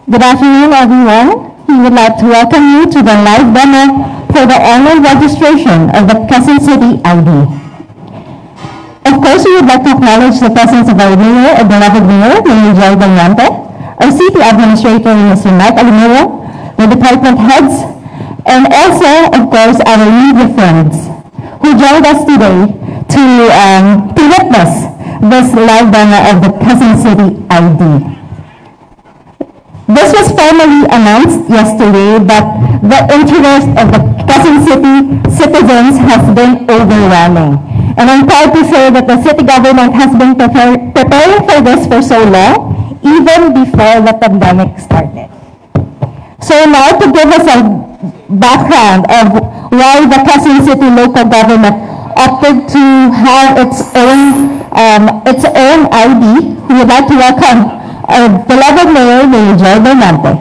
Good afternoon, everyone. We would like to welcome you to the live demo for the online registration of the Quezon City ID. Of course, we would like to acknowledge the presence of our Mayor and beloved Mayor, Mayor Joy Banyante, our City Administrator, Mr. Mike Alimero, the department heads, and also, of course, our media friends who joined us today to witness this live demo of the Quezon City ID. This was formally announced yesterday, but the interest of the Quezon City citizens has been overwhelming. And I'm proud to say that the city government has been preparing for this for so long, even before the pandemic started. So now, to give us a background of why the Quezon City local government opted to have its own ID, we would like to welcome our beloved Mayor, Mayor Joy Bernante.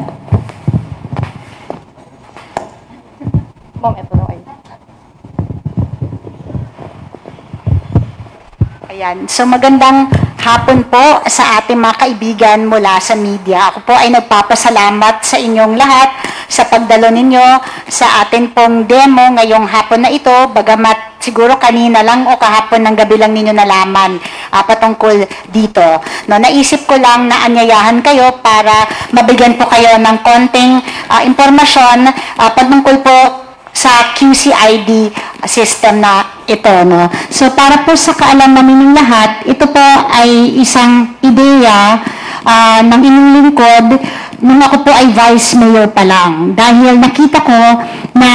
Ayan. So magandang hapon po sa ating mga kaibigan mula sa media. Ako po ay nagpapasalamat sa inyong lahat sa pagdalo ninyo sa atin pong demo ngayong hapon na ito, bagamat siguro kanina lang o kahapon ng gabi lang ninyo nalaman patungkol dito. No, naisip ko lang na anyayahan kayo para mabigyan po kayo ng konting impormasyon patungkol po sa QCID system na ito. No? So para po sa kaalaman ng lahat, ito po ay isang ideya ng inyong lingkod nung ako po ay Vice Mayor pa lang. Dahil nakita ko na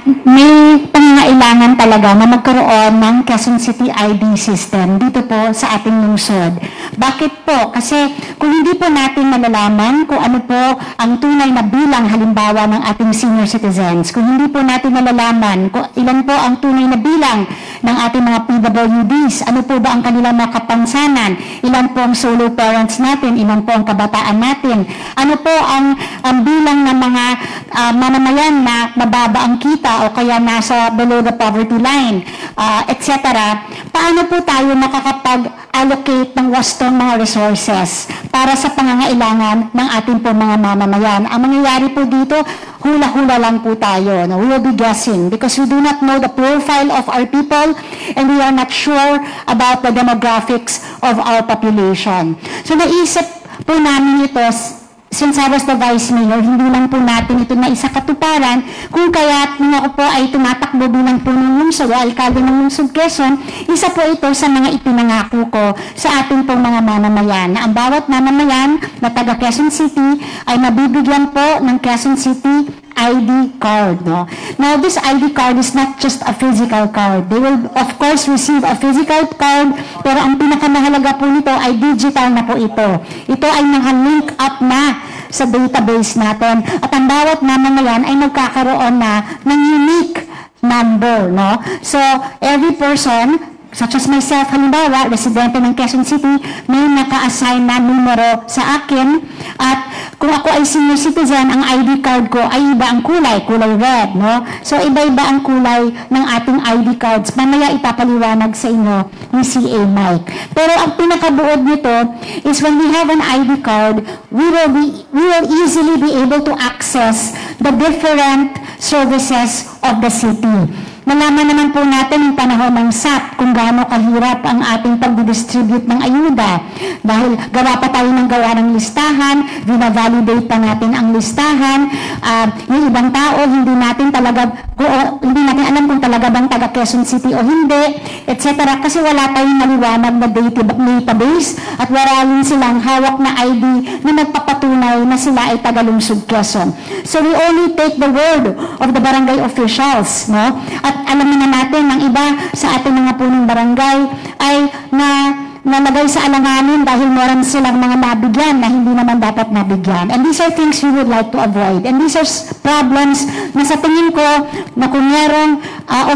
may pangangailangan talaga na magkaroon ng Quezon City ID system dito po sa ating lungsod. Bakit po? Kasi kung hindi po natin malalaman kung ano po ang tunay na bilang halimbawa ng ating senior citizens, kung hindi po natin malalaman kung ilan po ang tunay na bilang ng ating mga PWDs, ano po ba ang kanilang mga kapansanan, ilan po ang solo parents natin, ilan po ang kabataan natin, ano po ang bilang ng mga mamamayan na mababa ang kita o kaya nasa below the poverty line, etc. Paano po tayo makakapag-allocate ng wastong mga resources para sa pangangailangan ng ating po mga mamamayan? Ang mangyayari po dito, hula-hula lang po tayo. No? We will be guessing because we do not know the profile of our people and we are not sure about the demographics of our population. So naisip po namin ito, since I was the Vice Mayor, hindi lang po natin ito na isa katuparan, kung kaya nung ako po ay tumatakbo bilang po ng lungsod o alkalde ng lungsod Quezon, isa po ito sa mga ipinangako ko sa ating pong mga mamamayan, na ang bawat mamamayan na taga Quezon City ay mabibigyan po ng Quezon City ID card. No? Now, this ID card is not just a physical card. They will, of course, receive a physical card, pero ang pinakamahalaga po nito ay digital na po ito. Ito ay naka-link up na sa database natin. At ang bawat mamamayan ay magkakaroon na ng unique number. No? So, every person, such as myself, halimbawa, residente ng Quezon City, may naka-assign na numero sa akin. At kung ako ay senior citizen, ang ID card ko ay iba ang kulay red. No? So, iba-iba ang kulay ng ating ID cards. Mamaya ipapaliwanag sa inyo ni CA Mike. Pero ang pinakabuod nito is when we have an ID card, we will easily be able to access the different services of the city. Nalaman naman po natin yung panahon ng SAP kung gaano kahirap ang ating pag-distribute ng ayuda. Dahil gawa pa tayo ng gawa ng listahan, vina-validate pa natin ang listahan, yung ibang tao, hindi natin alam kung talaga bang taga Quezon City o hindi, etc. Kasi wala tayong maliwanag na database at wala rin silang hawak na ID na nagpapatunay na sila ay taga lungsod Quezon. So we only take the word of the barangay officials, no? At alam na natin ng iba sa ating mga punong barangay ay nalagay sa alanganin dahil meron silang mga nabigyan na hindi naman dapat nabigyan. And these are things we would like to avoid. And these are problems na sa tingin ko na kung merong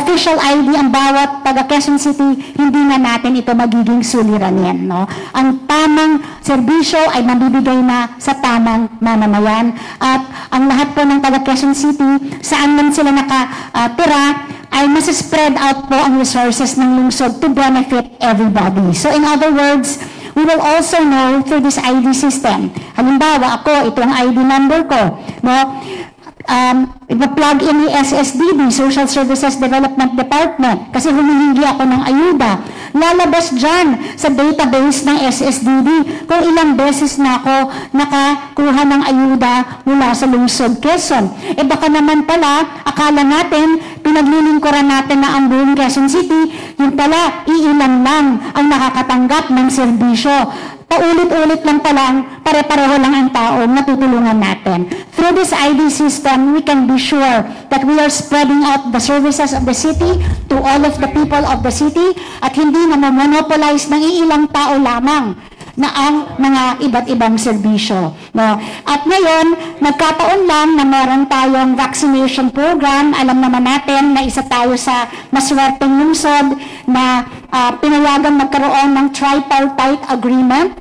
official ID ang bawat taga Quezon City, hindi na natin ito magiging suliranin. No? Ang tamang serbisyo ay mabibigay na sa tamang mamamayan. At ang lahat po ng taga Quezon City, saan man sila nakatira, ay mas-spread out po ang resources ng lungsod to benefit everybody. So in other words, we will also know through this ID system. Halimbawa, ako, ito ang ID number ko. No? Ipa-plug in ni SSDD, Social Services Development Department, kasi humihingi ako ng ayuda. Lalabas dyan sa database ng SSDD kung ilang beses na ako nakakuha ng ayuda mula sa lungsod Quezon. Baka naman pala, akala natin, pinaglilingkuran natin na ang buong Quezon City, yung pala, iilan lang ang nakakatanggap ng serbisyo. Paulit-ulit lang pala, pare-pareho lang ang tao na tutulungan natin. Through this ID system, we can be sure that we are spreading out the services of the city to all of the people of the city at hindi na monopolize ng iilang tao lamang na ang mga iba't ibang serbisyo. No? At ngayon, nagkataon lang na meron tayong vaccination program. Alam naman natin na isa tayo sa maswerteng lungsod na pinayagang magkaroon ng tripartite agreement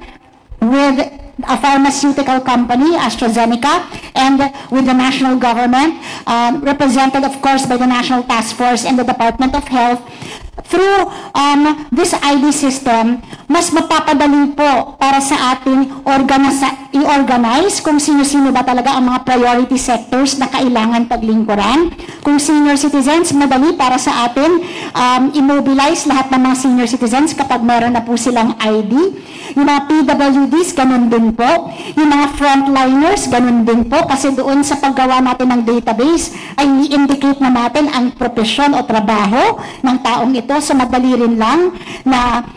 with a pharmaceutical company, AstraZeneca, and with the national government, represented of course by the National Task Force and the Department of Health. Through this ID system, mas mapapadali po para sa ating i-organize kung sino-sino ba talaga ang mga priority sectors na kailangan paglingkuran. Kung senior citizens, madali para sa atin immobilize lahat ng mga senior citizens kapag meron na po silang ID. Yung mga PWDs, ganun din po. Yung mga frontliners, ganun din po. Kasi doon sa paggawa natin ng database, ay i-indicate na natin ang profesyon o trabaho ng taong ito. So madali rin lang na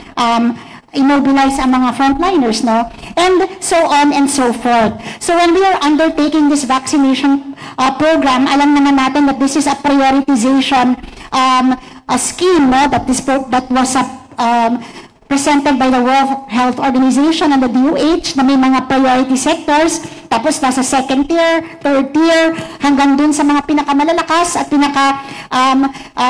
immobilize ang mga frontliners, no? And so on and so forth. So when we are undertaking this vaccination program, alam naman natin that this is a prioritization a scheme, no? That was presented by the World Health Organization and the DOH na may mga priority sectors, tapos nasa second tier, third tier, hanggang dun sa mga pinakamalalakas at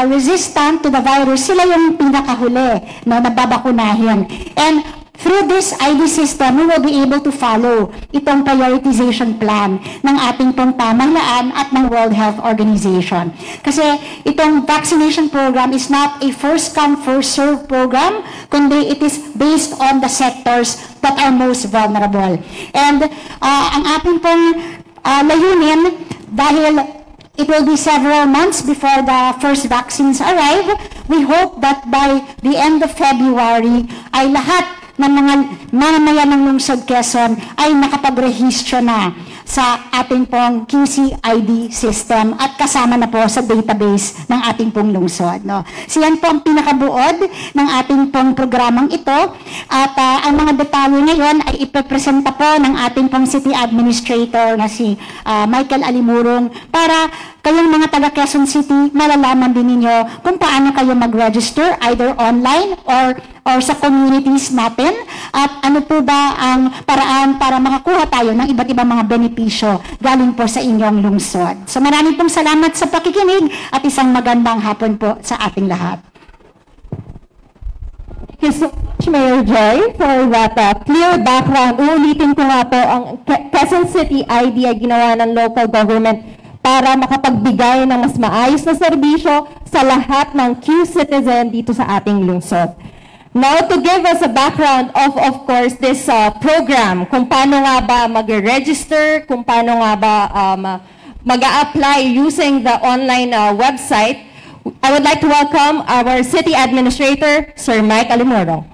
resistant to the virus, sila yung pinakahuli na nababakunahin. And through this ID system, we will be able to follow itong prioritization plan ng ating pong pamahalaan at ng World Health Organization. Kasi itong vaccination program is not a first-come, first-served program, kundi it is based on the sectors that are most vulnerable. And ang ating pong layunin, dahil it will be several months before the first vaccines arrive, we hope that by the end of February, ay lahat ng mga mamamayan ng lungsod Quezon ay nakapagrehistro na sa ating pong QCID system at kasama na po sa database ng ating pong lungsod. No? So yan po ang pinakabuod ng ating pong programang ito at ang mga detalye ngayon ay ipepresenta po ng ating pong city administrator na si Michael Alimurong para kayong mga taga Quezon City, malalaman din ninyo kung paano kayo mag-register either online or sa communities natin at ano po ba ang paraan para makakuha tayo ng iba't ibang mga benepisyo galing po sa inyong lungsod. So maraming pong salamat sa pakikinig at isang magandang hapon po sa ating lahat. Thank you so much, Mayor Joy, for that clear background. Uulitin ko nga po, ang Quezon City ID ay ginawa ng local government para makapagbigay ng mas maayos na serbisyo sa lahat ng Q-citizen dito sa ating lungsod. Now, to give us a background of course, this program, kung paano nga ba mag-register, kung paano nga ba mag-a-apply using the online website, I would like to welcome our City Administrator, Sir Mike Alimurong.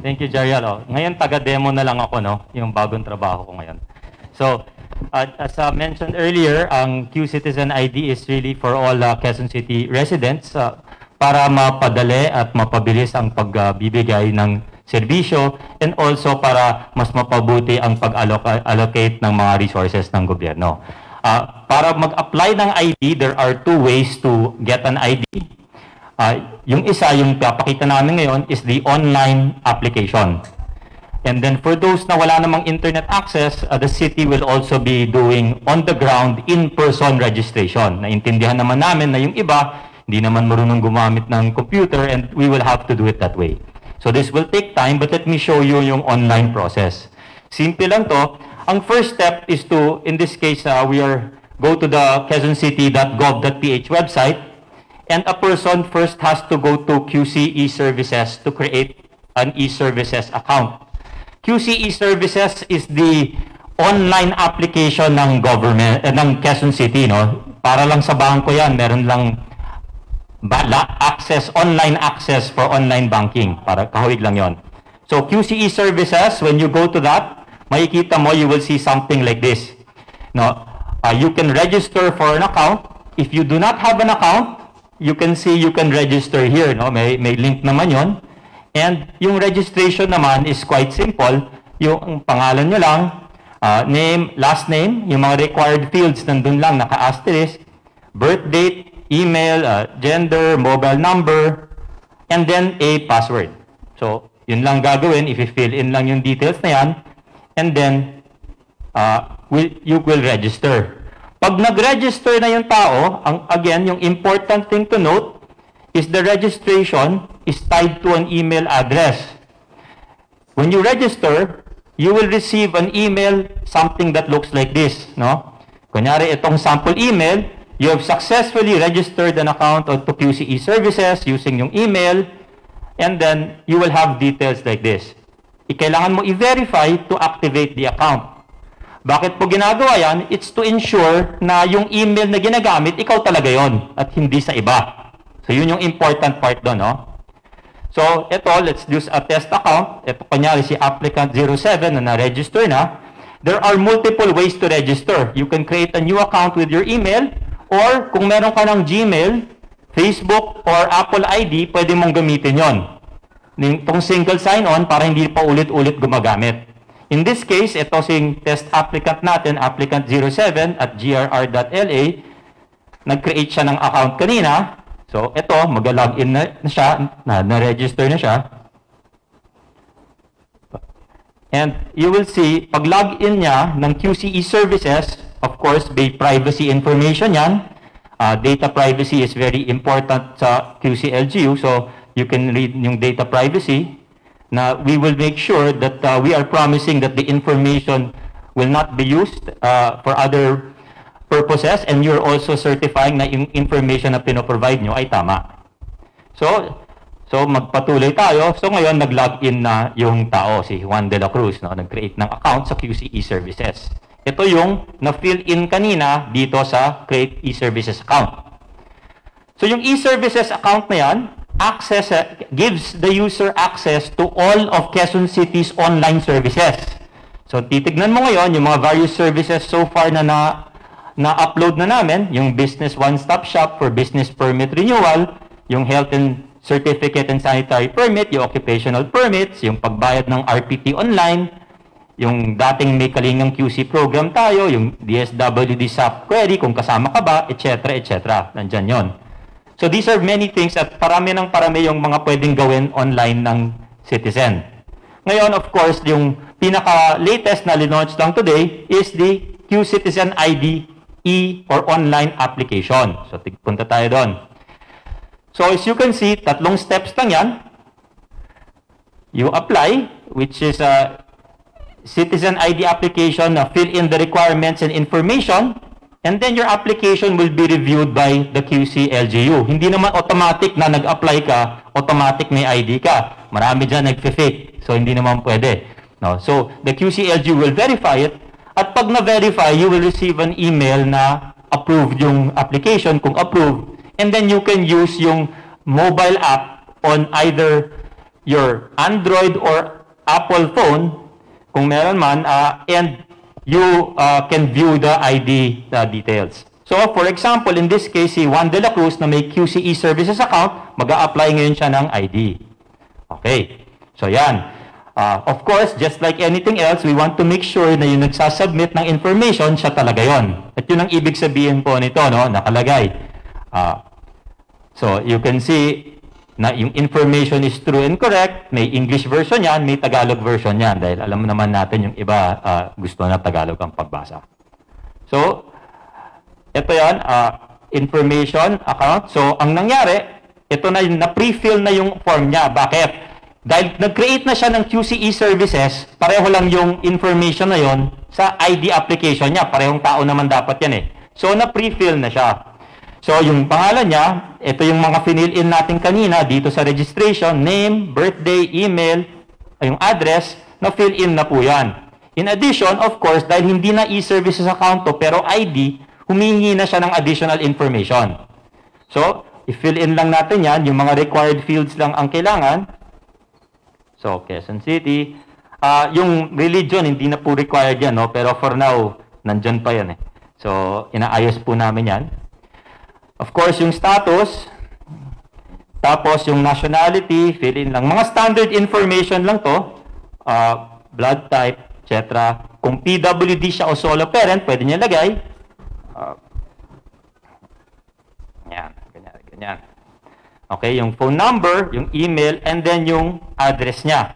Thank you, Jariel. Ngayon, taga-demo na lang ako, no? Yung bagong trabaho ko ngayon. So, as mentioned earlier, ang Q-Citizen ID is really for all Quezon City residents para mapadali at mapabilis ang pagbibigay ng serbisyo and also para mas mapabuti ang pag-allocate ng mga resources ng gobyerno. Para mag-apply ng ID, there are two ways to get an ID. Yung isa, yung papakita namin ngayon, is the online application. And then for those na wala namang internet access, the city will also be doing on-the-ground, in-person registration. Naintindihan naman namin na yung iba, hindi naman marunong gumamit ng computer and we will have to do it that way. So this will take time, but let me show you yung online process. Simple lang to. Ang first step is to, in this case, go to the quezoncity.gov.ph website. And a person first has to go to QC e-services to create an e-services account. QC e-services is the online application ng government, ng Quezon City, no? Para lang sa bangko yan, meron lang online access for online banking. Para kahawig lang yon. So QC e-services, when you go to that, makikita mo, you will see something like this. No, you can register for an account. If you do not have an account, you can see you can register here. No, may link naman yon. And yung registration naman is quite simple. Yung pangalan nyo lang, name, last name, yung mga required fields nandun lang, naka-asterisk, birth date, email, gender, mobile number, and then a password. So, yun lang gagawin, if you fill in lang yung details na yan, and then, you will register. Pag nag-register na yung tao, again, yung important thing to note is the registration is tied to an email address. When you register, you will receive an email, something that looks like this, no? Kunyari, itong sample email, you have successfully registered an account to QC e-services using yung email, and then you will have details like this. Kailangan mo i-verify to activate the account. Bakit po ginagawa yan? It's to ensure na yung email na ginagamit, ikaw talaga yon at hindi sa iba. So, yun yung important part doon, no? So, ito, let's use a test account. Ito, kanyari si applicant 07 na na-register na. There are multiple ways to register. You can create a new account with your email, or kung meron ka ng Gmail, Facebook, or Apple ID, pwede mong gamitin yon. Itong single sign-on para hindi pa ulit-ulit gumagamit. In this case, ito sing test applicant natin, applicant 07 at grr.la, nag-create siya ng account kanina. So, ito, mag-login na siya, na-register na siya. And you will see, pag login niya ng QC e-services, of course, may privacy information yan. Data privacy is very important sa QC LGU, so you can read yung data privacy. Na we will make sure that we are promising that the information will not be used for other purposes, and you're also certifying na yung information na pinoprovide nyo ay tama. So magpatuloy tayo. So ngayon, nag-login na yung tao, si Juan de la Cruz, no? Nag-create ng account sa QC e-services. Ito yung na-fill in kanina dito sa Create e-services account. So yung e-services account na yan, gives the user access to all of Quezon City's online services. So titignan mo ngayon yung mga various services so far na-upload na namin, yung Business One-Stop Shop for Business Permit Renewal, yung Health and Certificate and Sanitary Permit, yung Occupational Permits, yung pagbayad ng RPT online, yung dating may kalingang QC program tayo, yung DSWD SAP query, kung kasama ka ba, etc. etc. Nandyan yon. So these are many things at parami yung mga pwedeng gawin online ng citizen. Ngayon, of course, yung pinaka-latest na linaunch lang today is the Q-Citizen ID or online application. So punta tayo doon. So as you can see, 3 steps lang yan. You apply, which is a Citizen ID application, fill in the requirements and information, and then your application will be reviewed by the QC LGU. Hindi naman automatic na nag-apply ka, automatic may ID ka. Marami dyan nag-fake, so hindi naman pwede. No? So the QC LGU will verify it, at pag na-verify, you will receive an email na approved yung application, kung approved, and then you can use yung mobile app on either your Android or Apple phone, kung meron man, and you can view the ID details. So, for example, in this case, si Juan de la Cruz na may QC e-services account, mag-a-apply ngayon siya ng ID. Okay. So, yan. Of course, just like anything else, we want to make sure na yung nagsasubmit ng information, siya talaga yon. At yun ang ibig sabihin po nito, no? Nakalagay. So, you can see na yung information is true and correct. May English version yan, may Tagalog version yan. Dahil alam naman natin yung iba gusto na Tagalog ang pagbasa. So, ito yan, information account. So, ang nangyari, ito na pre-fill na yung form niya. Bakit? Dahil nag-create na siya ng QC e-services, pareho lang yung information na yon sa ID application niya. Parehong tao naman dapat yan eh. So, na pre-fill na siya. So, yung pangalan niya, ito yung mga fill in natin kanina dito sa registration, name, birthday, email, yung address, na fill in na po yan. In addition, of course, dahil hindi na e-services account to, pero ID, humingi na siya ng additional information. So, i-fill in lang natin yan, yung mga required fields lang ang kailangan. So, Quezon City. Yung religion, hindi na po required yan, no? Pero for now, nandyan pa yan eh. So, inaayos po namin yan. Of course, yung status, tapos yung nationality, fill in lang. Mga standard information lang to, blood type, etc. Kung PWD siya o solo parent, pwede niya lagay. Yan, ganyan. Okay, yung phone number, yung email, and then yung address niya.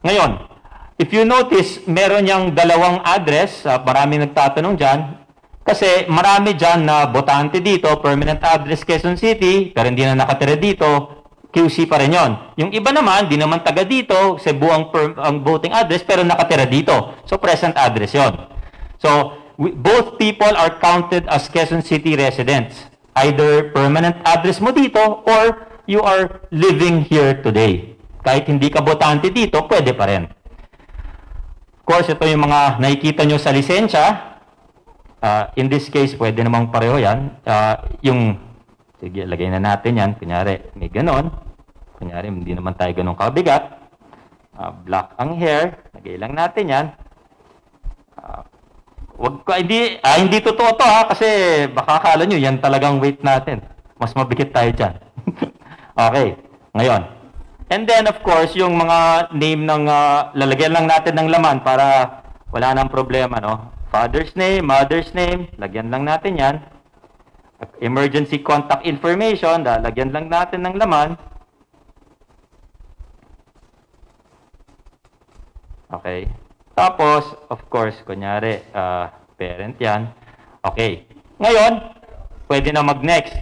Ngayon, if you notice, meron niyang dalawang address, maraming nagtatanong dyan, kasi marami dyan na botante dito, permanent address Quezon City, pero hindi na nakatira dito, QC pa rin yun. Yung iba naman, di naman taga dito, Cebu ang voting address, pero nakatira dito. So, present address yon. So, both people are counted as Quezon City residents. Either permanent address mo dito, or you are living here today. Kahit hindi ka botante dito, pwede pa rin. Of course, ito yung mga nakikita nyo sa lisensya. In this case, pwede namang pareho yan. Sige, lagay na natin yan. Kunyari, may ganon. Kunyari, hindi naman tayo ganon kabigat. Black ang hair. Lagay lang natin yan. Hindi totoo to ha, kasi baka akala nyo, yan talagang weight natin. Mas mabikit tayo dyan. Okay, ngayon. And then, of course, yung mga name ng, lalagyan lang natin ng laman para wala nang problema, no? Father's name, mother's name, lagyan lang natin yan. Emergency contact information, lalagyan lang natin ng laman. Okay. Tapos, of course, kunyari, parent yan. Okay. Ngayon, pwede na mag-next.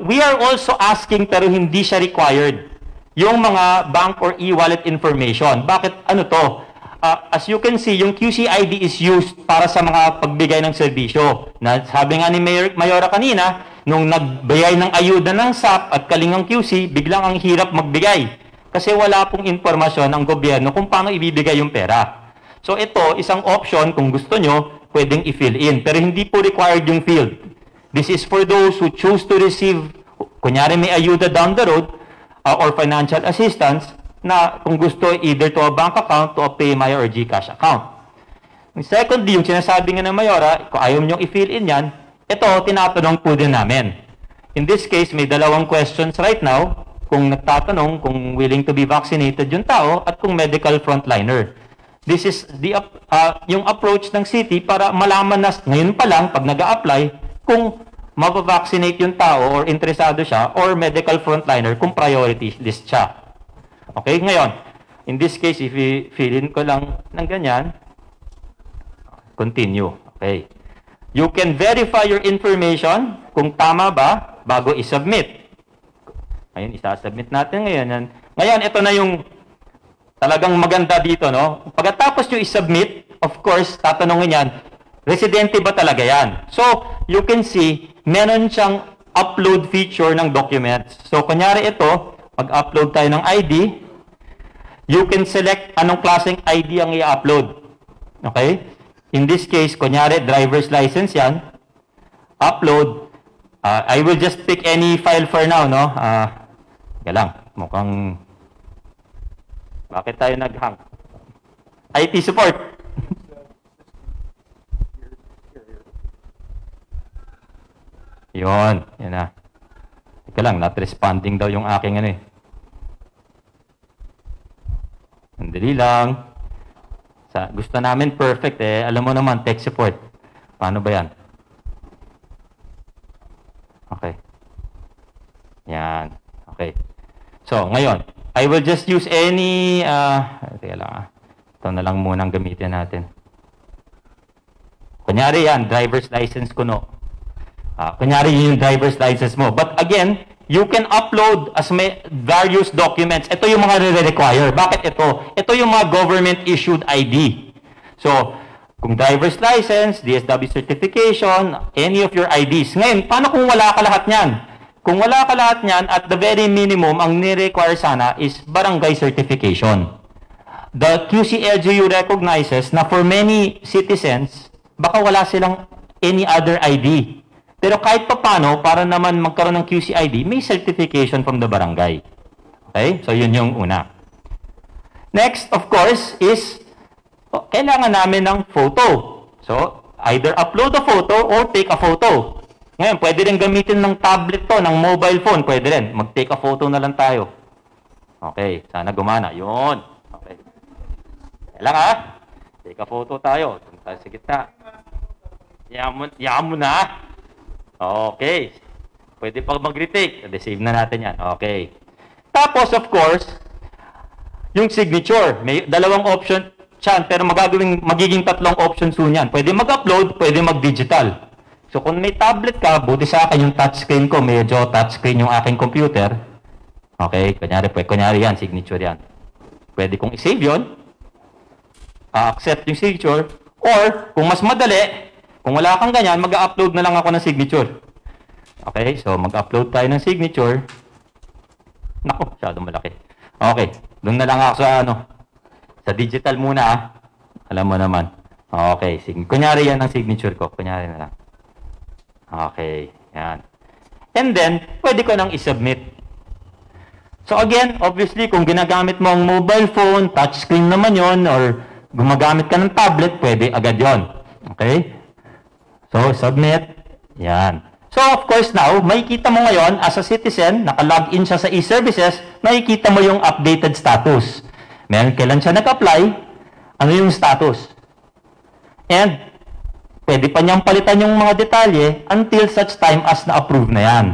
We are also asking, pero hindi siya required, yung mga bank or e-wallet information. Bakit? Ano to? As you can see, yung QC ID is used para sa mga pagbigay ng serbisyo. Na sabi nga ni Mayora kanina, nung nagbigay ng ayuda ng SAP at kalingang QC, biglang ang hirap magbigay. Kasi wala pong informasyon ng gobyerno kung paano ibibigay yung pera. So ito, isang option, kung gusto nyo, pwedeng i-fill in. Pero hindi po required yung field. This is for those who choose to receive, kunyari may ayuda down the road, or financial assistance, na kung gusto, either to a bank account, to a PayMaya or GCash account. Secondly, yung sinasabi nga ng Mayora, kung ayaw nyo i-fill in yan, ito, tinatanong po din namin. In this case, may dalawang questions right now, kung nagtatanong kung willing to be vaccinated yung tao, at kung medical frontliner. This is yung approach ng city para malaman na ngayon pa lang, pag nag-a-apply, kung mabavaccinate yung tao or interesado siya, or medical frontliner kung priority list siya. Okay, ngayon, in this case, if i-fill in ko lang ng ganyan, continue. Okay. You can verify your information kung tama ba bago i-submit. Ngayon, isa-submit natin ngayon. Ngayon, ito na yung talagang maganda dito, no? Pagkatapos nyo i-submit, of course, tatanungin yan, residente ba talaga yan? So, you can see, meron siyang upload feature ng documents. So, kunyari ito, mag-upload tayo ng ID, you can select anong klaseng ID ang i-upload. Okay? In this case, kunyari, driver's license yan, upload. I will just pick any file for now, no? Teka lang, mukhang, bakit tayo nag-hang? IT support. Yun, yan na. Teka lang, not responding daw yung aking ano eh. Sandali lang. Gusto namin perfect eh. Alam mo naman, tech support. Paano ba yan? Okay. Yan. Okay. So, ngayon, I will just use any, teka lang ito na lang muna ang gamitin natin. Kunyari yan, driver's license ko no. Kunyari yun yung driver's license mo. But again, you can upload as may various documents. Ito yung mga re-require. Bakit ito? Ito yung mga government-issued ID. So, Kung driver's license, DSW certification, any of your IDs. Ngayon, paano kung wala ka lahat niyan? Kung wala ka lahat niyan, at the very minimum, ang ni-require sana is barangay certification. The QC-LGU recognizes na for many citizens, baka wala silang any other ID. Pero kahit pa paano, para naman magkaroon ng QC ID, may certification from the barangay. Okay? So, yun yung una. Next, of course, is kailangan namin ng photo. So, either upload a photo or take a photo. Ngayon, pwede rin gamitin ng tablet to, ng mobile phone. Pwede rin. Mag-take a photo na lang tayo. Okay. Sana gumana. Yun. Okay. Kailangan ha? Take a photo tayo. Doon tayo sa gitna. Yan mo na. Okay. Pwede pa mag-retake. Save na natin yan. Okay. Tapos, of course, yung signature. May dalawang option siyan, pero magiging tatlong options soon yan. Pwede mag-upload, pwede mag-digital. So, kung may tablet ka, buti sa akin yung touchscreen ko, medyo touchscreen yung aking computer. Okay, kunyari yan, signature yan. Pwede kong i-save yun, accept yung signature, or kung mas madali, kung wala kang ganyan, mag-upload na lang ako ng signature. Okay, so mag-upload tayo ng signature. Naku, masyadong malaki. Okay, doon na lang ako sa digital muna Alam mo naman. Okay, sige. Kunyari yan ang signature ko. Kunyari na lang. Okay, yan. And then, pwede ko nang isubmit. So again, obviously, kung ginagamit mo ang mobile phone, touchscreen naman yon, or gumagamit ka ng tablet, pwede agad yon. Okay? So, submit. Yan. So, of course, now, makikita mo ngayon, as a citizen, naka-login siya sa e-services, makikita mo yung updated status. Meron kailan siya nag-apply, ano yung status. And, pwede pa niyang palitan yung mga detalye until such time as na-approve na yan.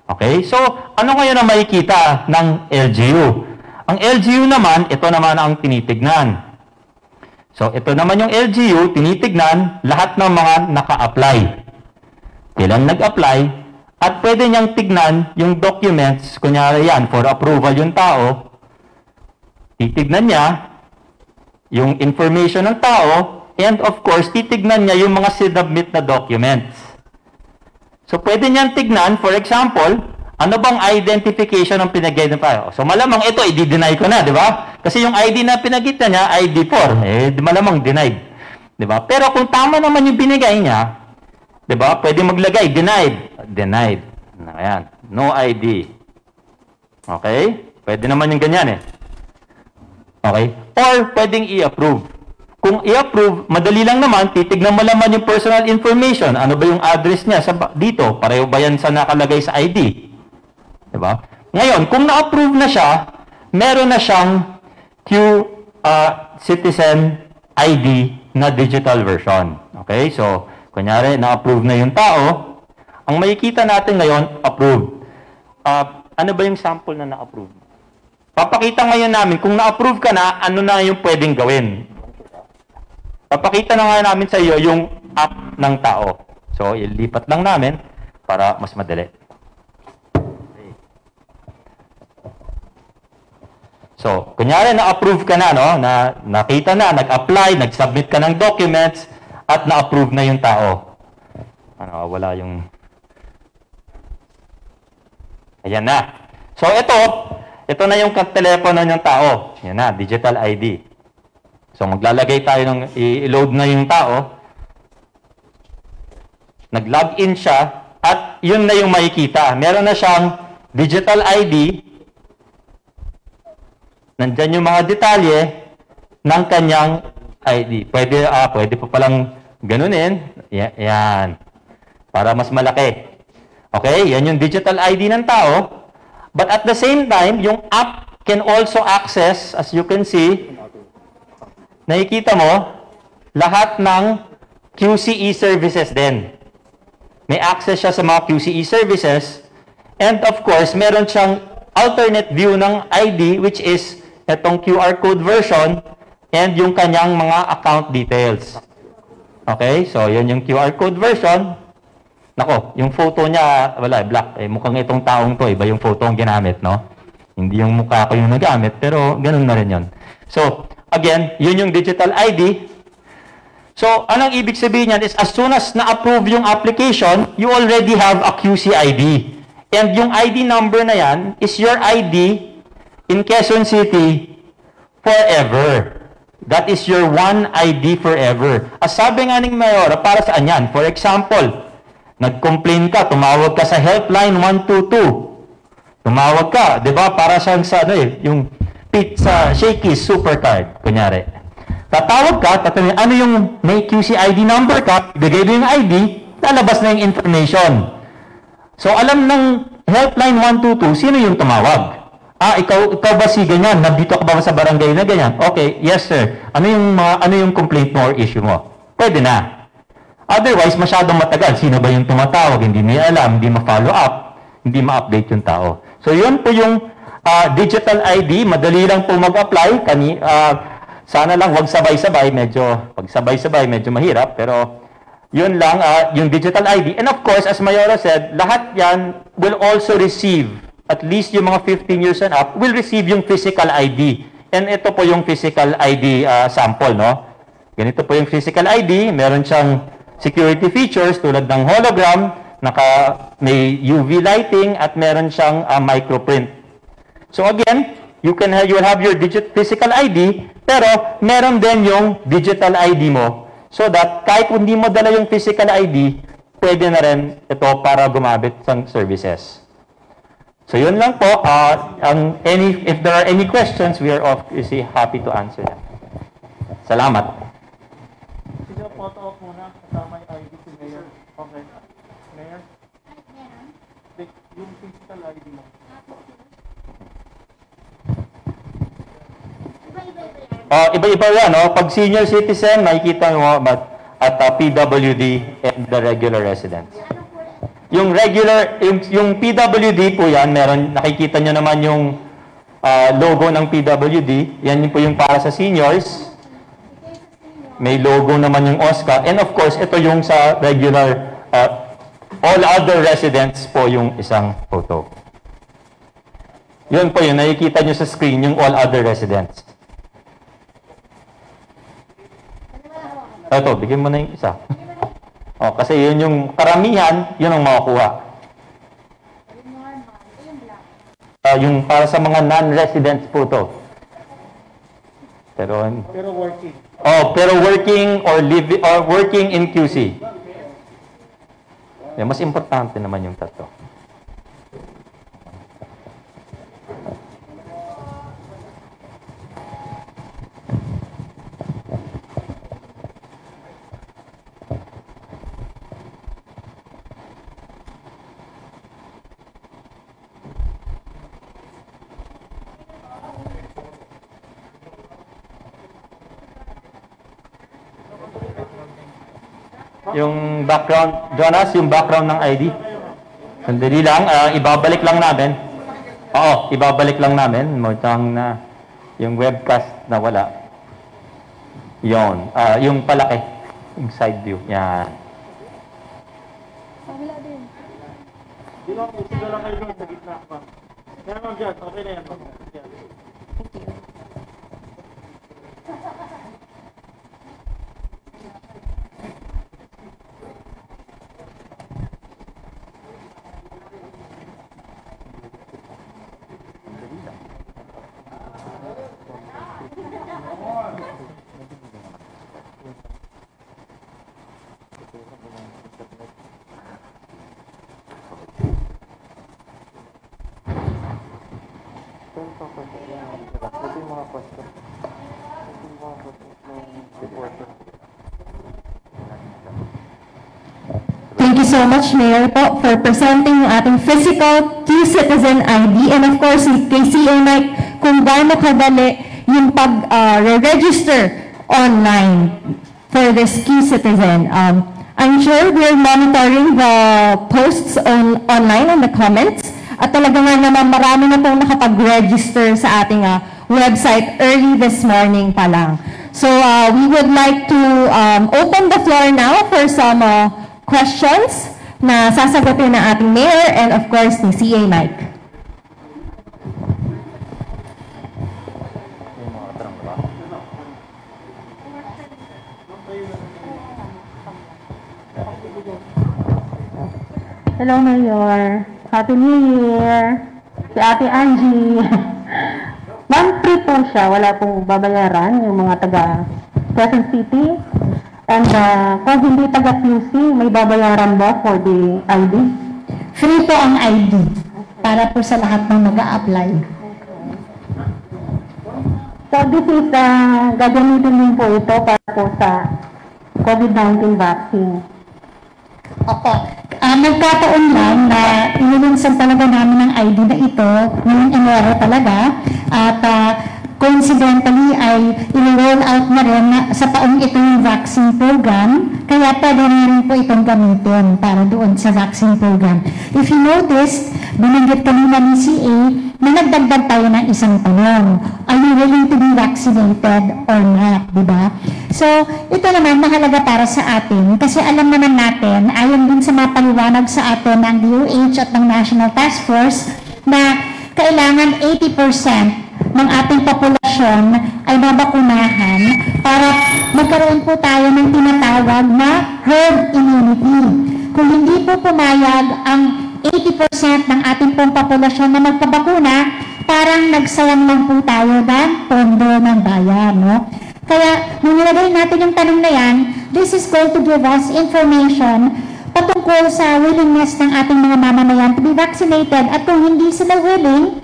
Okay? So, ano ngayon ang makikita ng LGU? Ang LGU naman, ito naman ang tinitignan. So, ito naman yung LGU, tinitignan lahat ng mga naka-apply. Kailan nag-apply, at pwede niyang tignan yung documents, kunyari yan, for approval yung tao, titignan niya yung information ng tao, and of course, titignan niya yung mga sinubmit na documents. So, pwede niyang tignan, for example, ano bang identification ng pinagay ng tao? So, malamang ito, i-deny ko na, di ba? Kasi yung ID na pinagita niya, ID4, malamang denied. Di ba? Pero kung tama naman yung binigay niya, di ba? Pwede maglagay, denied. Denied. Ayan. No ID. Okay? Pwede naman yung ganyan Okay? Or, pwedeng i-approve. Kung i-approve, madali lang naman, titignan mo naman yung personal information. Ano ba yung address niya dito? Pareho ba yan sa nakalagay sa ID? Diba? Ngayon, kung na-approve na siya, meron na siyang Citizen ID na digital version. Okay? So, kunyari, na-approve na yung tao. Ang makikita natin ngayon, approve. Ano ba yung sample na na-approve? Papakita ngayon namin, kung na-approve ka na, ano na yung pwedeng gawin. Papakita na nga namin sa iyo yung app ng tao. So, ilipat lang namin para mas madali. So, kunyari na-approve ka na, no? Nakita na, nag-apply, nag-submit ka ng documents, at na-approve na yung tao. Wala yung... Ayan na. So, ito na yung telepono ng tao. Yan na, digital ID. So, maglalagay tayo ng, i-load na yung tao. Nag-login siya, at yun na yung makikita. Meron na siyang digital ID. Nandyan yung mga detalye ng kanyang ID. Pwede pa palang ganunin. Yan. Para mas malaki. Okay? Yan yung digital ID ng tao. But at the same time, yung app can also access, as you can see, nakikita mo, lahat ng QCE services din. May access siya sa mga QCE services. And of course, meron siyang alternate view ng ID, which is itong QR code version and yung kanyang mga account details. Okay? So, yun yung QR code version. Nako, yung photo niya, wala, black. Mukhang itong taong to, iba yung photo ang ginamit, no? Hindi yung mukha ko yung nagamit, pero ganun na rin yun. So, again, yun yung digital ID. So, anong ibig sabihin yan is as soon as na-approve yung application, you already have a QC ID. And yung ID number na yan is your ID in Quezon City forever. That is your one ID forever. As sabi nga ng Mayor, para saan yan? For example, nag-complain ka, tumawag ka sa helpline 122. Tumawag ka, di ba? Para siyang sa, yung pizza, Shakey's Supercard, kunyari. Tatawag ka, tatanungin, ano yung may QC ID number ka, bigay mo yung ID, lalabas na yung information. So, alam ng helpline 122, sino yung tumawag? Ikaw ba si ganyan? Nandito ka ba sa barangay na ganyan? Okay, yes sir. Ano yung complaint mo or issue mo? Pwede na. Otherwise, masyadong matagal. Sino ba yung tumatawag? Hindi niya alam, hindi ma-follow up, hindi ma-update yung tao. So, yun po yung digital ID. Madali lang po mag-apply. Sana lang wag sabay-sabay. Pag sabay-sabay, medyo mahirap. Pero, yun lang, yung digital ID. And of course, as Mayora said, lahat yan will also receive, at least yung mga 15 years and up, will receive yung physical ID. And ito po yung physical ID sample, no? Ganito po yung physical ID. Meron siyang security features tulad ng hologram, may UV lighting, at meron siyang microprint. So again, you will have your physical ID, pero meron din yung digital ID mo. So that kahit hindi mo dala yung physical ID, pwede na rin ito para gumamit ng services. So yun lang po. If there are any questions, we are obviously happy to answer them. Salamat. Sige, photo op muna. Kasama yung ID si Mayor. Okay. Mayor? Yung physical ID mo. Iba-iba yan, no? Pag senior citizen, makikita mo at PWD and the regular residents. Yung PWD po yan, nakikita nyo naman yung logo ng PWD. Yan po yung para sa seniors. May logo naman yung OSCA. And of course, ito yung sa regular, all other residents po yung isang photo. Yun po yun, nakikita nyo sa screen yung all other residents. Ito, bigyan mo na yung isa. Kasi yun yung karamihan, yun ang makakuha. Yung para sa mga non-residents po to. Pero working. pero working or working in QC. Mas importante naman yung tatlo. Yung background, Jonas, yung background ng ID. Sandali lang, ibabalik lang namin. Oo, ibabalik lang namin. Mukhang na yung webcast na wala. Yon, yung palaki, yung side view. Yan. Di lang, sige lang kayo doon sa gitna. Kaya ma'am dyan, okay na yan. Thank you so much, Mayor, po, for presenting yung ating physical Q-Citizen ID. And of course, kay CA Mike, kung gaano kadali yung pag-register online for this Q-Citizen. I'm sure we're monitoring the posts online and the comments. At talaga nga naman marami na pong nakapag-register sa ating website early this morning pa lang. So we would like to open the floor now for some questions na sasagutin ng ating Mayor and of course ni CA Mike. Hello, Mayor. Happy New Year. Si Ate Angie. Ma'am, free po siya. Wala pong babayaran yung mga taga Quezon City. And kung hindi taga QC, may babayaran ba for the ID? Free po ang ID para po sa lahat ng mag-a-apply. So this is, gagamitin din po ito para po sa COVID-19 vaccine. Opo. Nagkataon lang na inilinsan talaga namin ang ID na ito, yung Enero talaga, at coincidentally ay i-roll out na rin sa taong ito yung vaccine program, kaya pwede rin po itong gamitin para doon sa vaccine program. If you noticed, binanggit kanina ni CA na nagdagdag tayo ng isang tanong. Are you willing to be vaccinated or not? Diba? So, ito naman mahalaga para sa atin kasi alam naman natin, ayon din sa mga paliwanag sa atin ng DOH at ng National Task Force na kailangan 80% ng ating populasyon ay mabakunahan para magkaroon po tayo ng tinatawag na herd immunity. Kung hindi po pumayag ang 80% ng ating pong populasyon na magpabakuna, parang nagsayang lang po tayo ng pondo ng bayan. No? Kaya, nung nilagay natin yung tanong na yan, this is going to give us information patungkol sa willingness ng ating mga mamamayan to be vaccinated at kung hindi sila willing,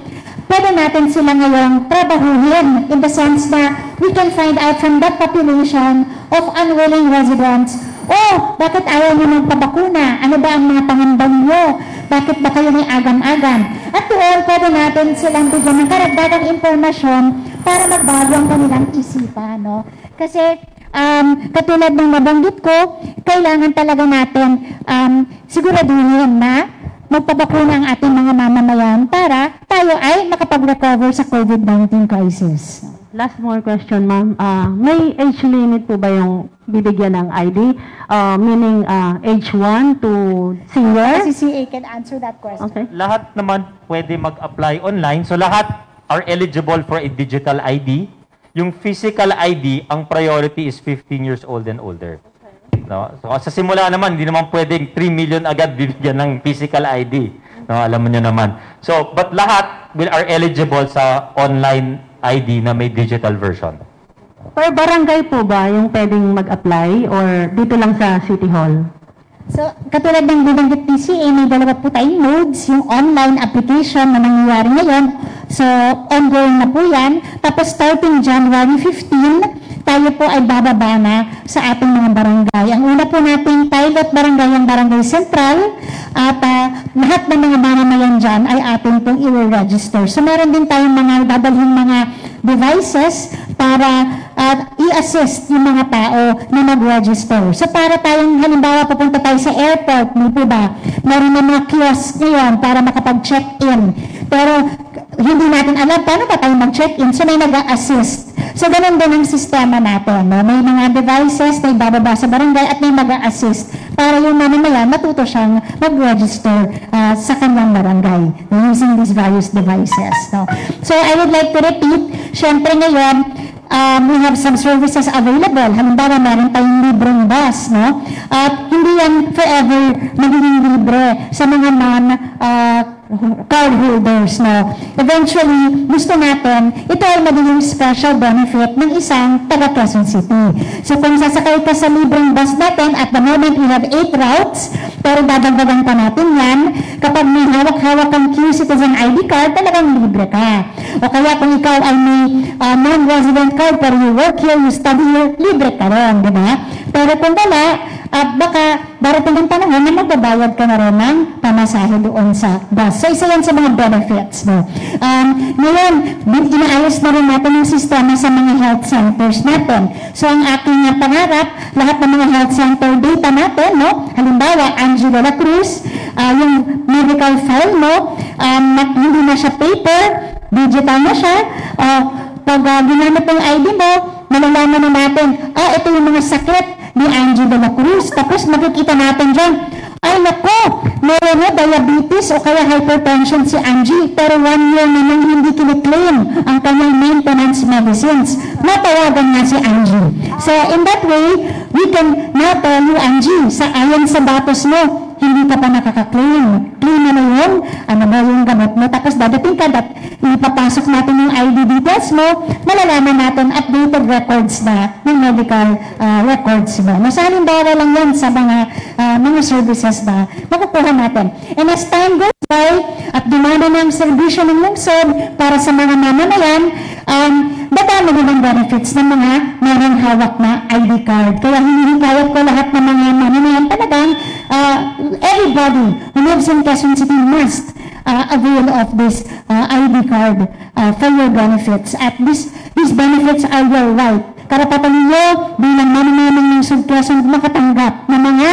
pwede natin sila ngayong trabahuhin in the sense na we can find out from that population of unwilling residents, bakit ayaw niyo magpabakuna? Ano ba ang mga pangambang niyo? Bakit ba kayo may agam-agam? At doon, pwede natin silang bigyan ng karagdagang impormasyon para magbago ang kanilang isipan. No? Kasi, katulad ng nabanggit ko, kailangan talaga natin siguraduhin na magpabakuna ang ating mga mamamayan para tayo ay makapag-recover sa COVID-19 crisis. Last more question, ma'am. May age limit po ba yung bibigyan ng ID? Meaning age 1 to senior? Kasi CA can answer that question. Okay. Lahat naman pwede mag-apply online. So lahat are eligible for a digital ID. Yung physical ID, ang priority is 15 years old and older. No? So sa simula naman, hindi naman pwedeng 3 million agad bibigyan ng physical ID. No, alam mo nyo naman. So, but lahat are eligible sa online ID na may digital version. Per barangay po ba yung pwedeng mag-apply or dito lang sa City Hall? So, katulad ng binanggit PCA, may dalawa po tayong modes, yung online application na nangyayari ngayon. So, ongoing na po yan. Tapos, starting January 15, tayo po ay bababa na sa ating mga barangay. Ang una po nating pilot barangay ang Barangay Central at lahat ng mga mamamayan dyan ay ating pong i-register. So, meron din tayong mga dadalhin mga devices para i-assist yung mga tao na mag-register. So para tayong halimbawa pupunta tayo sa airport, may po ba? Meron na mga kiosk ngayon para makapag-check-in. Pero hindi natin alam paano ba tayo mag-check-in. So may nag-assist. So ganun din ang sistema natin. No? May mga devices na ibababa sa barangay at may mag-assist para yung mamamayan matuto siyang mag-register sa kanyang barangay using these various devices. No? So I would like to repeat, syempre ngayon, we have some services available. Halimbawa, meron tayong libreng bus, no? At hindi yan forever magiging libre sa mga card holders, no? Eventually, gusto natin, ito ay magiging special benefit ng isang taga Quezon City. So, kung sasakay ka sa libreng bus natin, at the moment we have 8 routes, pero dadagdagan pa natin yan, kapag may hawak-hawak ang Q-Citizen ID card, talagang libre ka. O kaya kung ikaw ay may non-resident card, pero you work here, you study here, libre ka rin, di ba? Pero kung wala, baka darating ang panahon na magbabayad ka na rin ng pamasahe doon sa bus. So, isa yan sa mga benefits. No? Ngayon, inaayos na rin natin yung sistema sa mga health centers natin. So, ang aking pangarap, lahat ng mga health center data natin, no? Halimbawa, Angie de la Cruz, yung medical file mo, hindi na siya paper, digital na siya, pag ginamit ng ID mo, malalaman na natin, ito yung mga sakit ni Angie de la Cruz. Tapos makikita natin dyan, ay nako, meron na diabetes o kaya hypertension si Angie, pero 1 year naman hindi kiniklaim ang kanyang maintenance medicines. Matawagan nga si Angie. So in that way, we can now tell you, Angie, ayon sa datos mo, hindi ka pa nakaka-claim. Claim mo na yun, ano ba yung gamot mo, tapos dadating ka, ipapasok natin yung ID details mo, malalaman natin updated records na yung medical records mo. Nasa halimbawa lang yan sa mga services na makukuha natin. And as time goes by, at dumami ng serbisyo ng lungsod para sa mga mamamayan, dadami din ang benefits ng mga merong hawak na ID card. Kaya hinihikayat ko lahat ng mga mamamayan talagang everybody who lives in Quezon City must avail of this ID card for your benefits. At these benefits are your right. Karapatan ninyo bilang mamamayan ng lungsod Quezon makatanggap ng mga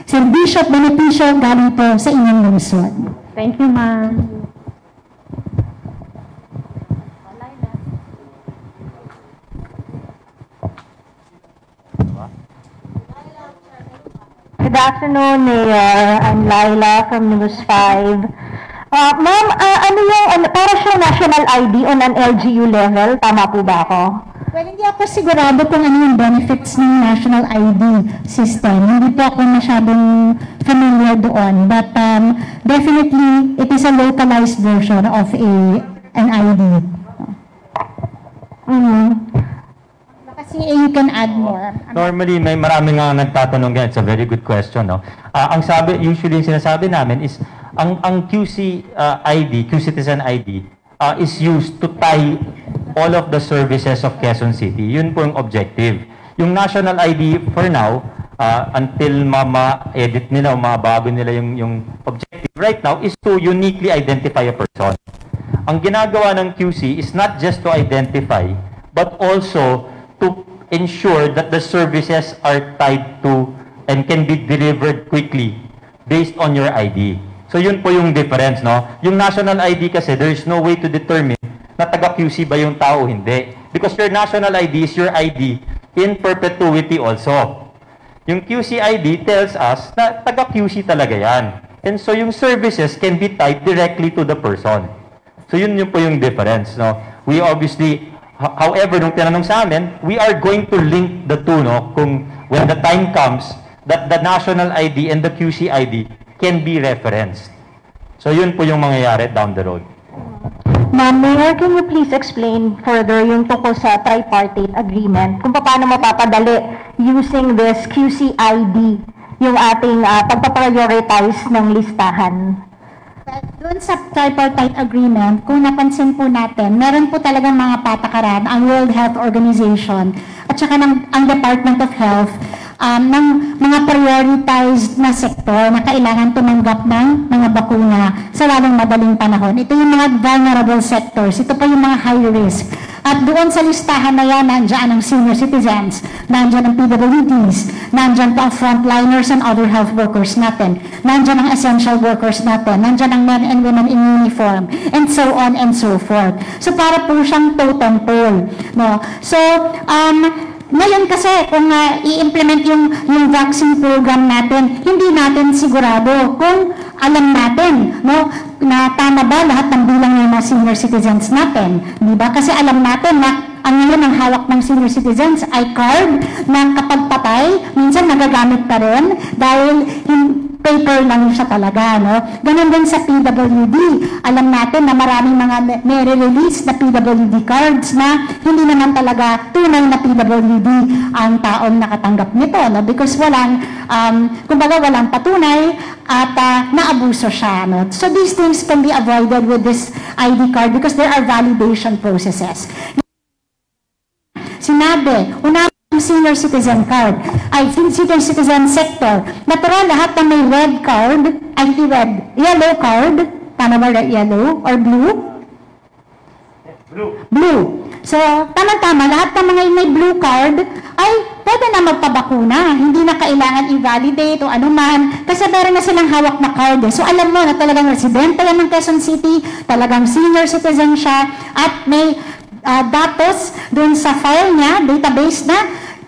serbisyo at benepisyo galing po sa inyong lungsod. Thank you, ma'am. Good afternoon, Mayor. I'm Laila from News 5. Ma'am, para siya national ID on an LGU level, tama po ba ako? Well, hindi ako sigurado kung ano yung benefits ng national ID system. Hindi po ako masyadong familiar doon. But definitely, it is a localized version of an ID. Kasi you can add more. Normally, may marami nga nagtatanong yan. It's a very good question, no? Ang usually sinasabi namin is, ang QC ID, Q-Citizen ID, is used to tie all of the services of Quezon City. Yun po yung objective. Yung national ID, for now, until ma-edit nila o mabago nila yung objective right now, is to uniquely identify a person. Ang ginagawa ng QC is not just to identify, but also to ensure that the services are tied to and can be delivered quickly based on your ID. So yun po yung difference, no? Yung national ID kasi, there is no way to determine na taga-QC ba yung tao o hindi. Because your national ID is your ID in perpetuity also. Yung QC ID tells us na taga-QC talaga yan. And so yung services can be tied directly to the person. So yun po yung difference, no? We obviously, however, nung tinanong sa amin, we are going to link the two, no? Kung when the time comes that the national ID and the QC ID can be referenced. So yun po yung mangyayari down the road. Ma'am, Mayor, can you please explain further yung tungkol sa tripartite agreement? Kung paano mapapadali using this QC ID yung ating pagpaprioritize ng listahan? Doon sa tripartite agreement, kung napansin po natin, meron po talagang mga patakaran ang World Health Organization at saka ang Department of Health ng mga prioritized na sektor na kailangan tumanggap ng mga bakuna sa lalong madaling panahon. Ito yung mga vulnerable sectors. Ito pa yung mga high risk. At doon sa listahan na yan, nandiyan ang senior citizens, nandiyan ang PWDs, nandiyan pa ang frontliners and other health workers natin, nandiyan ang essential workers natin, nandiyan ang men and women in uniform, and so on and so forth. So para po siyang totem pole. No? So, ngayon kasi kung i-implement yung vaccine program natin, hindi natin sigurado kung alam natin, no, na tama ba lahat ng bilang ng mga senior citizens natin. Di ba? Kasi alam natin na ang ngayon ang hawak ng senior citizens ay card na kapag patay, minsan nagagamit pa rin dahil paper lang siya talaga, no? Ganun din sa PWD. Alam natin na maraming mga may-release na PWD cards na hindi naman talaga tunay na PWD ang taong nakatanggap nito, no? Because kumbaga walang patunay at naabuso siya, no? So these things can be avoided with this ID card because there are validation processes. Sinabi, senior citizen card, ay senior citizen sector. Natural, lahat na may red card, ay yellow card, tama ba yellow or blue? Blue. So, tama-tama, lahat ng mga may blue card, ay pwede na magpabakuna. Hindi na kailangan i-validate o anuman, kasi meron na silang hawak na card. So, alam mo na talagang residente yan ng Quezon City, talagang senior citizen siya, at may datos dun sa file niya, database na,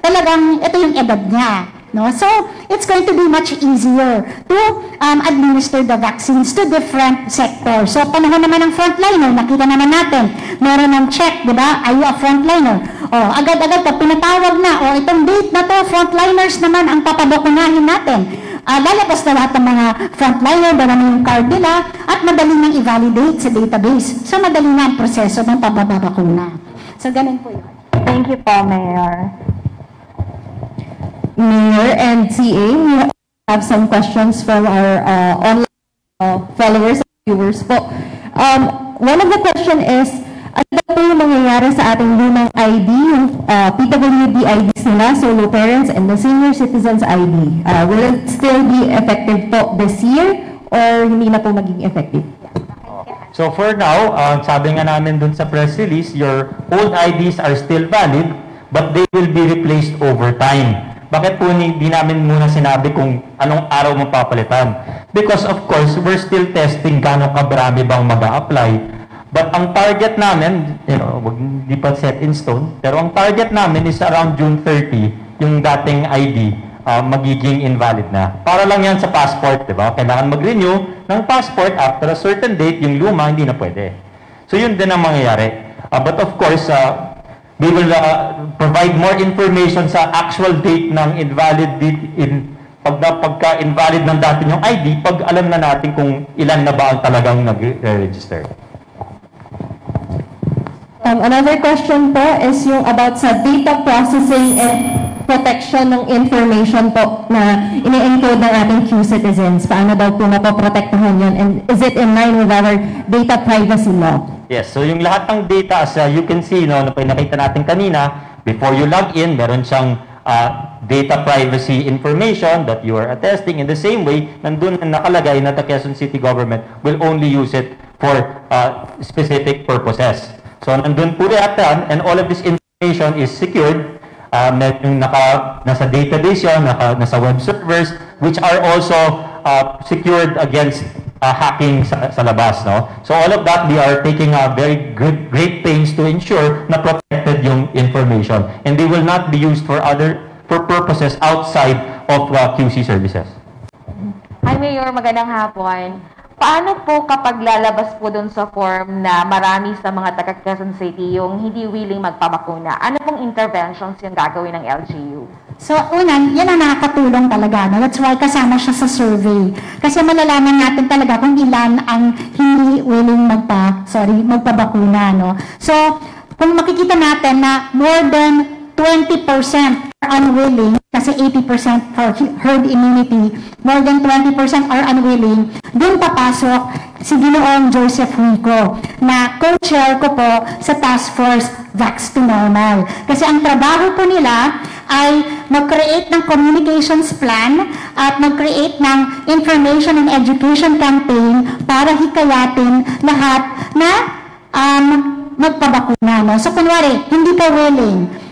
talagang ito yung edad niya. No? So, it's going to be much easier to administer the vaccines to different sectors. So, panahon naman ng frontliner, nakita naman natin, meron ng check, di ba? Are you a frontliner? O, agad-agad, pinatawag na, o itong date na to, frontliners naman ang papabakunahin natin. lalabas na lahat ng mga frontliner, marami yung card nila, at madali nang i-validate sa database. So, madali na ang proseso ng pagbabakuna. So, ganun po yun. Thank you po, Mayor. Mayor and CA, we have some questions from our online followers and viewers po. One of the question is, ano po yung mangyayari sa ating lumang ID, yung PWD IDs nila, solo parents, and the senior citizens ID? Will it still be effective po this year, or hindi na po maging effective? So for now, sabi nga namin dun sa press release, your old IDs are still valid, but they will be replaced over time. Bakit po hindi namin muna sinabi kung anong araw mo papalitan? Because of course, we're still testing gano'ng kabrami bang mag-a-apply. But ang target namin, hindi pa set in stone, pero ang target namin is around June 30, yung dating ID magiging invalid na. Para lang yan sa passport, di ba? Kailangan mag-renew ng passport after a certain date, yung luma hindi na pwede. So yun din ang mangyayari. But of course, we will provide more information sa actual date ng pagka-invalid ng dati yung ID pag alam na natin kung ilan na ba ang talagang nag-register. Another question po is yung about sa data processing and protection ng information po na ini-encode ng ating Q-citizens. Paano daw po napoprotektahan yun? And is it in line with our data privacy law? Yes, so yung lahat ng data, as you can see, na nakita natin kanina, before you log in, meron siyang data privacy information that you are attesting. In the same way, nandun na nakalagay na the Quezon City government will only use it for specific purposes. So nandun po yan, and all of this information is secured. Nasa database yun, nasa web servers, which are also secured against hacking sa labas, no? So all of that, we are taking very great pains to ensure na protected yung information, and they will not be used for purposes outside of QC services. Hi Mayor, magandang hapon. Paano po kapag lalabas po dun sa form na marami sa mga taga Quezon City yung hindi willing magpabakuna? Ano pong interventions yung gagawin ng LGU? So, unan, yan ang nakakatulong talaga. No? That's why kasama siya sa survey. Kasi malalaman natin talaga kung ilan ang hindi willing magpabakuna. No? So, kung makikita natin na more than 20% are unwilling, kasi 80% for herd immunity, more than 20% are unwilling, dun papasok si Ginoong Joseph Rico, na co-chair ko po sa Task Force Vax to Normal. Kasi ang trabaho po nila ay mag-create ng communications plan at mag-create ng information and education campaign para hikayatin lahat na magpabakuna. No? So, kunwari, hindi ka willing.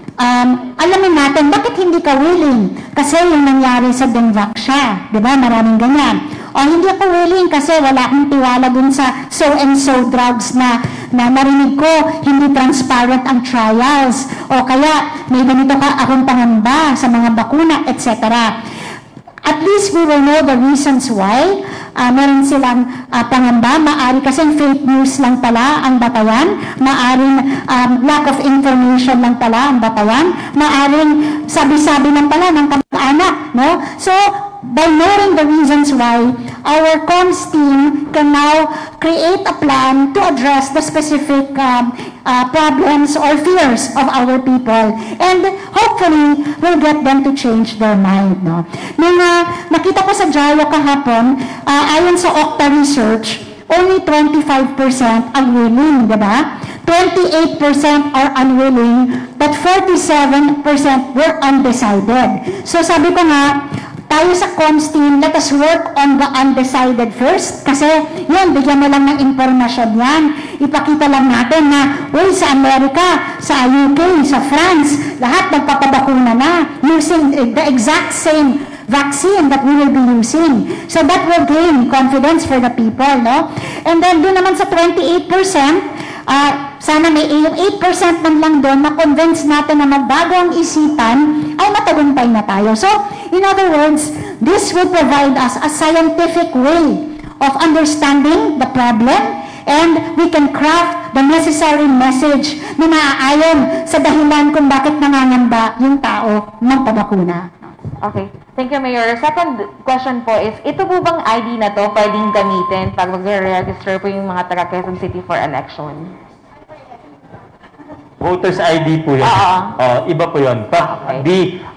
Alamin natin, bakit hindi ka willing? Kasi yung nangyari sa Denvac siya. Di ba? Maraming ganyan. O hindi ako willing kasi wala akong tiwala dun sa so-and-so drugs na narinig ko, hindi transparent ang trials. O kaya, may ganito akong pangamba sa mga bakuna, etc. At least we will know the reasons why meron silang pangamba. Maari kasi fake news lang pala ang batayan. Maaring lack of information lang pala ang batayan. Maaring sabi-sabi lang pala ng kamag-anak. No? So, by knowing the reasons why, our comms team can now create a plan to address the specific problems or fears of our people. And hopefully, we'll get them to change their mind. No? Nung nakita ko sa Jaya kahapon, ayon sa Okta Research, only 25% are willing, di ba? 28% are unwilling, but 47% were undecided. So sabi ko nga, tayo sa comms team, let us work on the undecided first. Kasi yun, bigyan mo lang ng informasyon yan. Ipakita lang natin na, uy, sa Amerika, sa UK, sa France, lahat nagpapabakuna na using the exact same vaccine that we will be using. So that will gain confidence for the people, no? And then doon naman sa 28%, sana may yung 8% man lang doon, ma-convince natin na magbago ang isipan, ay matagumpay na tayo. So, in other words, this will provide us a scientific way of understanding the problem, and we can craft the necessary message na naaayon sa dahilan kung bakit nangangamba yung tao magpabakuna. Okay. Thank you, Mayor. Second question po is, ito po bang ID na to pwedeng gamitin pag mag-register po yung mga taga Quezon City for election? Voters ID po yun. Iba po yun. But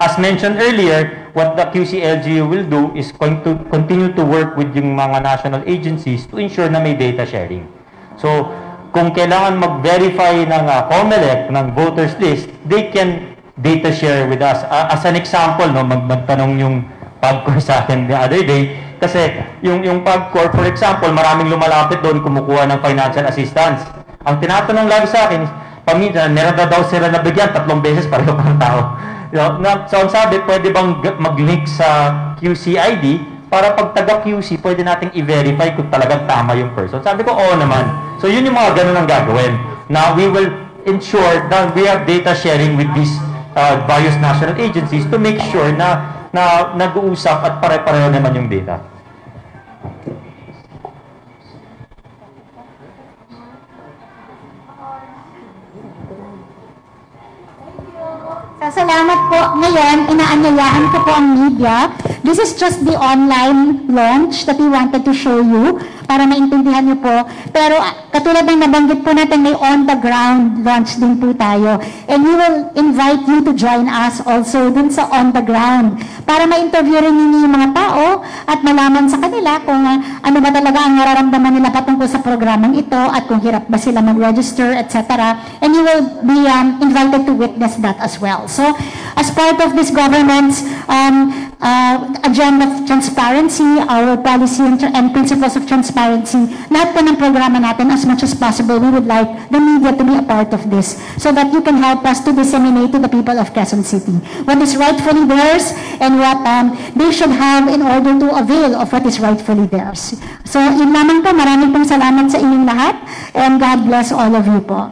as mentioned earlier, what the QCLGU will do is going to continue to work with yung mga national agencies to ensure na may data sharing. So, kung kailangan mag-verify ng COMELEC ng voters list, they can data share with us. As an example, no, magtanong yung PAGCOR sa akin the other day, kasi yung PAGCOR, for example, maraming lumalapit doon kumukuha ng financial assistance. Ang tinatanong lagi sa akin is, paminsan, meron na daw sila nabigyan 3 beses pareho pang tao. So, ang sabi, pwede bang mag-link sa QCID para pag taga-QC, pwede nating i-verify kung talagang tama yung person. Sabi ko, oo naman. So, yun yung mga ganun ang gagawin. Now, we will ensure that we have data sharing with these various national agencies to make sure na nag-uusap at pare-pareho naman yung data. Salamat po. Ngayon, inaanyayahan ko po ang media. This is just the online launch that we wanted to show you para maintindihan niyo po. Pero katulad ng nabanggit po natin, may on-the-ground launch din po tayo. And we will invite you to join us also dun sa on-the-ground para ma-interview rin ninyo yung mga tao at malaman sa kanila kung ano ba talaga ang nararamdaman nila patungkol sa programang ito at kung hirap ba sila mag-register, etc. And you will be invited to witness that as well. So, as part of this government's agenda of transparency, our policy and principles of transparency, lahat po ng programa natin, as much as possible, we would like the media to be a part of this so that you can help us to disseminate to the people of Quezon City what is rightfully theirs and what they should have in order to avail of what is rightfully theirs. So, yun lamang po. Maraming pong salamat sa inyong lahat and God bless all of you po.